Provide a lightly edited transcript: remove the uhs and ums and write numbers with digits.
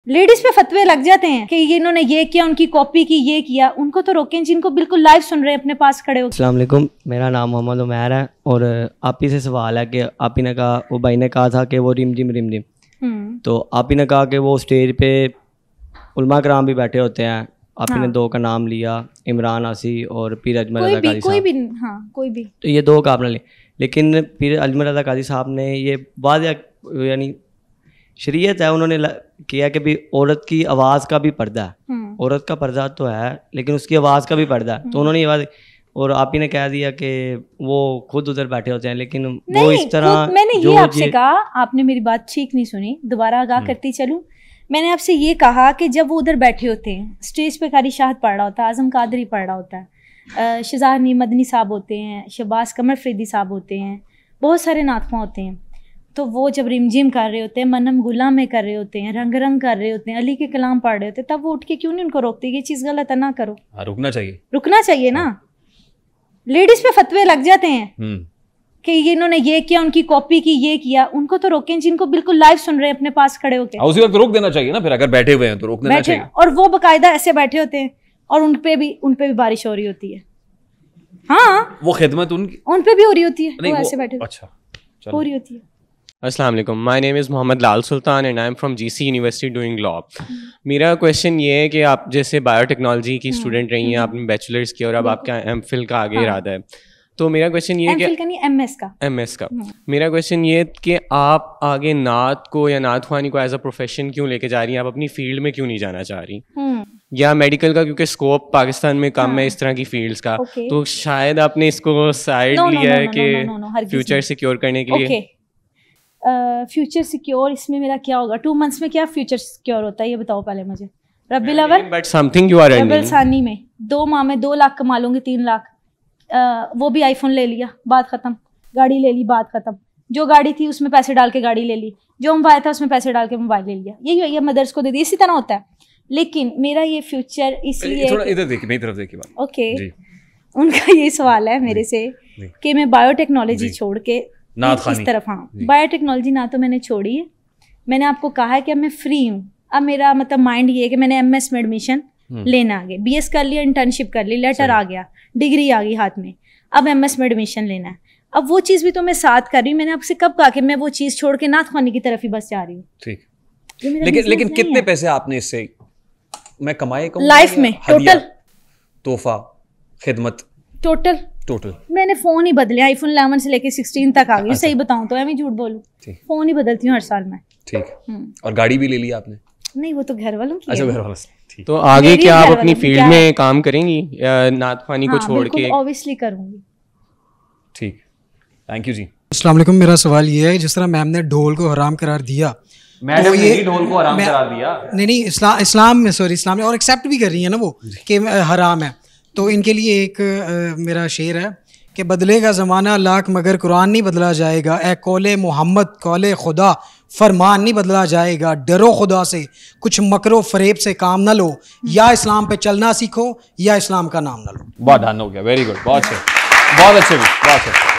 Ladies पे फतवे लग जाते हैं कि ये इन्होंने ये किया, उनकी कॉपी की, ये किया। उनको तो रोकें जिनको बिल्कुल लाइव सुन रहे हैं अपने पास खड़े हो। अस्सलाम वालेकुम, मेरा नाम मोहम्मद उमैर है और आप ही से सवाल है कि आप ही ने कहा, वो भाई ने कहा था कि वो रिम जिम तो आप ही ने कहा कि वो स्टेज पे उलमा कराम भी बैठे होते हैं। आप ही ने दो का नाम लिया, इमरान आसी और पीर अजमल रज़ा काजी साहब। कोई भी तो ये दो का आपने लिए, लेकिन पीर अजमल रज़ा काजी साहब ने ये वाज़ेह यानी शरीयत है, उन्होंने किया कि भी औरत की आवाज़ का भी पर्दा है। औरत का पर्दा तो है लेकिन उसकी आवाज़ का भी पर्दा है। तो उन्होंने ये बात, और आप ही ने कह दिया कि वो खुद उधर बैठे होते हैं, लेकिन वो इस तरह मैंने ये आपसे कहा, आपने मेरी बात ठीक नहीं सुनी, दोबारा आगाह करती चलूं। मैंने आपसे ये कहा कि जब वो उधर बैठे होते हैं, स्टेज पे कारी शाहद पढ़ रहा होता है, आज़म कादरी पढ़ रहा होता है, शहज़ाद मदनी साहब होते हैं, शहबाज कमर फरीदी साहब होते हैं, बहुत सारे नातख़्वां होते हैं। तो वो जब रिमझिम कर रहे होते हैं, मनम गुलाम में कर रहे होते हैं, रंग रंग कर रहे होते हैं, अली के कलाम पढ़ रहे होते हैं, तब वो उठ के क्यों नहीं उनको रोकते? ये चीज़ गलत है, ना करो। रुकना चाहिए ना। लेडीज पे फतवे लग जाते हैं कि ये इन्होंने ये किया, उनकी कॉपी की, ये किया। उनको तो रोकें जिनको बिल्कुल लाइव सुन रहे हैं अपने पास खड़े होकर। उसी वक्त रोक देना चाहिए ना, फिर अगर बैठे हुए हैं तो रोक देना चाहिए। और वो बकायदा ऐसे बैठे होते हैं और उन पे भी बारिश हो रही होती है। हाँ, वो खिदमत उन पे भी हो रही होती है, वो ऐसे बैठे हो रही होती है। अस्सलाम वालेकुम, my name is Mohammad Lal Sultan and I am from GC university doing law. मेरा क्वेश्चन ये है कि आप जैसे बायोटेक्नोलॉजी की स्टूडेंट रही हैं, आपने बैचलर्स किया और अब आपका एमफिल का आगे इरादा है, तो मेरा क्वेश्चन ये है कि एमएस का मेरा क्वेश्चन ये कि आप आगे नात को या नात ख्वानी को एज अ प्रोफेशन क्यों लेके जा रही हैं? आप अपनी फील्ड में क्यों नहीं जाना चाह रही? या मेडिकल का, क्योंकि स्कोप पाकिस्तान में कम है इस तरह की फील्ड्स का, तो शायद आपने इसको साइड लिया है कि फ्यूचर सिक्योर करने के लिए। फ्यूचर सिक्योर, इसमें मेरा क्या होगा? 2 मंथ्स में क्या फ्यूचर सिक्योर होता है, ये बताओ पहले मुझे। रब्बिल अव्वल but something you are earning. रब्बिल सानी में 2 माह में 2 लाख कमा लूंगी, 3 लाख। वो भी आईफोन ले लिया, बात खत्म। गाड़ी ले ली, बात खत्म। जो गाड़ी थी उसमें पैसे डाल के गाड़ी ले ली, जो मोबाइल था उसमें पैसे डाल के मोबाइल ले लिया। यही मदर्स को दे दी, इसी तरह होता है। लेकिन मेरा ये फ्यूचर इसलिए, थोड़ा इधर देखिए, मेरी तरफ देखिए बात। ओके, उनका ये सवाल है मेरे से कि मैं बायोटेक्नोलॉजी छोड़ के इस तरफ, हाँ बायोटेक्नोलॉजी ना तो मैंने छोड़ी है। मैंने आपको कहा है कि अब मैं फ्री हूँ। अब मेरा मतलब माइंड ये है कि मैंने एमएस में एडमिशन लेना आगे, बीएस कर लिया, इंटर्नशिप कर ली, लेटर आ गया, डिग्री आ गई हाथ में, अब एमएस में एडमिशन लेना है। अब वो चीज़ भी तो मैं साथ कर रही हूँ। मैंने आपसे कब कहा कि मैं वो चीज़ छोड़ के नात ख्वानी की तरफ ही बस जा रही हूँ? ठीक, लेकिन कितने पैसे आपने इससे मैं कमाए लाइफ में? टोटल तोहफा, खिदमत, टोटल मैंने फोन ही बदले, आईफोन 11 से लेके 16 तक आ गई। सही बताऊं तो मैं झूठ बोलूं, फोन ही बदलती हूँ हर साल मैं। ठीक। और गाड़ी भी ले ली आपने? नहीं, वो तो घर वालों की। अच्छा, घर वालों से। तो आगे क्या आप अपनी फील्ड में काम करेंगी या नात ख्वानी को छोड़ के? ऑब्वियसली करूंगी। ठीक, थैंक यू जी। अस्सलाम वालेकुम, मेरा सवाल ये है, जिस तरह मैम ने ढोल को हराम करार दिया, मैडम ने ढोल को हराम करार दिया? नहीं, इस्लाम ने और एक्सेप्ट भी कर रही है ना वो कि हराम है। तो इनके लिए एक मेरा शेर है कि बदलेगा ज़माना लाख मगर कुरान नहीं बदला जाएगा, ए कौले मोहम्मद कौले खुदा फरमान नहीं बदला जाएगा। डरो खुदा से, कुछ मकरो फरेब से काम ना लो, या इस्लाम पे चलना सीखो या इस्लाम का नाम ना लो। बहुत डन हो गया, वेरी गुड, बहुत अच्छे, बहुत अच्छे।